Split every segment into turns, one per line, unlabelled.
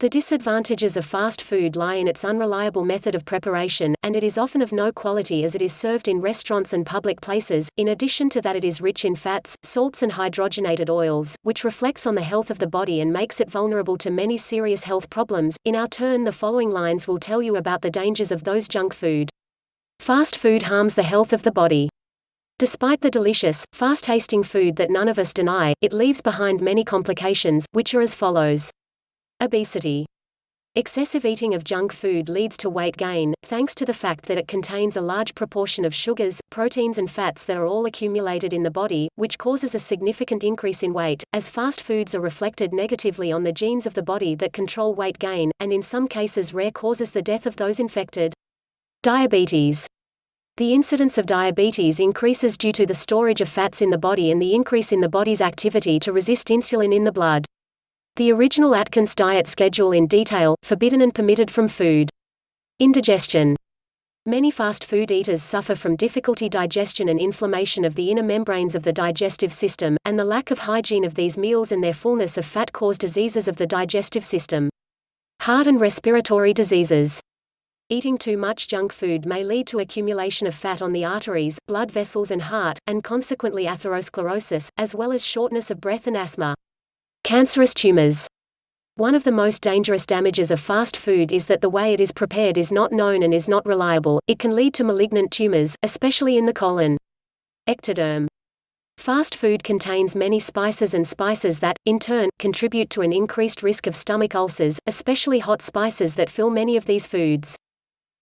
The disadvantages of fast food lie in its unreliable method of preparation, and it is often of no quality as it is served in restaurants and public places. In addition to that, it is rich in fats, salts and hydrogenated oils, which reflects on the health of the body and makes it vulnerable to many serious health problems. In our turn, the following lines will tell you about the dangers of those junk food. Fast food harms the health of the body. Despite the delicious, fast-tasting food that none of us deny, it leaves behind many complications, which are as follows. Obesity. Excessive eating of junk food leads to weight gain, thanks to the fact that it contains a large proportion of sugars, proteins and fats that are all accumulated in the body, which causes a significant increase in weight, as fast foods are reflected negatively on the genes of the body that control weight gain, and in some cases causes the death of those infected. Diabetes. The incidence of diabetes increases due to the storage of fats in the body and the increase in the body's activity to resist insulin in the blood. The original Atkins diet schedule in detail, forbidden and permitted from food. Indigestion. Many fast food eaters suffer from difficulty digestion and inflammation of the inner membranes of the digestive system, and the lack of hygiene of these meals and their fullness of fat cause diseases of the digestive system. Heart and respiratory diseases. Eating too much junk food may lead to accumulation of fat on the arteries, blood vessels and heart, and consequently atherosclerosis, as well as shortness of breath and asthma. Cancerous tumors. One of the most dangerous damages of fast food is that the way it is prepared is not known and is not reliable. It can lead to malignant tumors, especially in the colon. Ectoderm. Fast food contains many spices and spices that, in turn, contribute to an increased risk of stomach ulcers, especially hot spices that fill many of these foods.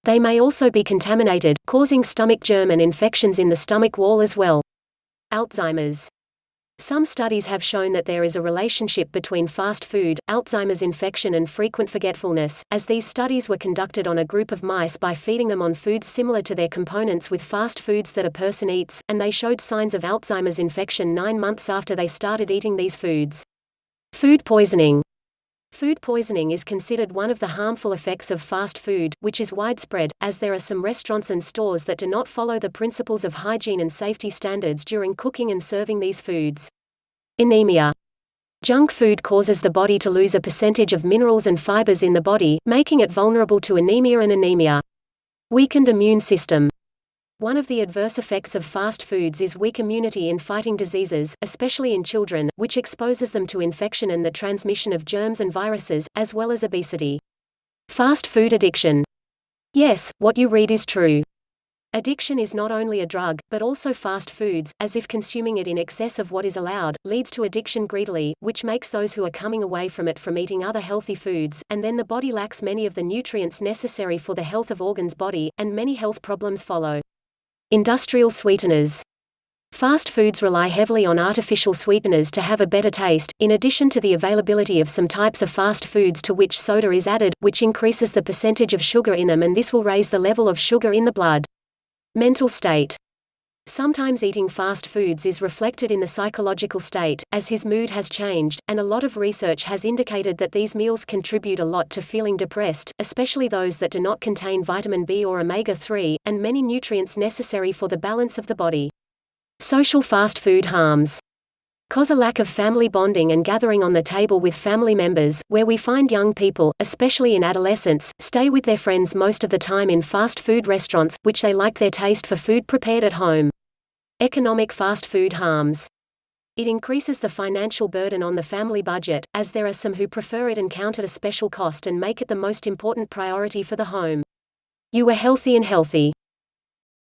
They may also be contaminated, causing stomach germ and infections in the stomach wall as well. Alzheimer's. Some studies have shown that there is a relationship between fast food, Alzheimer's infection and frequent forgetfulness, as these studies were conducted on a group of mice by feeding them on foods similar to their components with fast foods that a person eats, and they showed signs of Alzheimer's infection 9 months after they started eating these foods. Food poisoning. Food poisoning is considered one of the harmful effects of fast food, which is widespread, as there are some restaurants and stores that do not follow the principles of hygiene and safety standards during cooking and serving these foods. Anemia. Junk food causes the body to lose a percentage of minerals and fibers in the body, making it vulnerable to anemia and anemia. Weakened immune system. One of the adverse effects of fast foods is weak immunity in fighting diseases, especially in children, which exposes them to infection and the transmission of germs and viruses, as well as obesity. Fast food addiction. Yes, what you read is true. Addiction is not only a drug, but also fast foods, as if consuming it in excess of what is allowed, leads to addiction greedily, which makes those who are coming away from it from eating other healthy foods, and then the body lacks many of the nutrients necessary for the health of organs body, and many health problems follow. Industrial sweeteners. Fast foods rely heavily on artificial sweeteners to have a better taste, in addition to the availability of some types of fast foods to which soda is added, which increases the percentage of sugar in them, and this will raise the level of sugar in the blood. Mental state. Sometimes eating fast foods is reflected in the psychological state, as his mood has changed, and a lot of research has indicated that these meals contribute a lot to feeling depressed, especially those that do not contain vitamin B or omega-3, and many nutrients necessary for the balance of the body. Social fast food harms. Cause a lack of family bonding and gathering on the table with family members, where we find young people, especially in adolescence, stay with their friends most of the time in fast food restaurants, which they like their taste for food prepared at home. Economic fast food harms. It increases the financial burden on the family budget, as there are some who prefer it and count it a special cost and make it the most important priority for the home. You are healthy and healthy.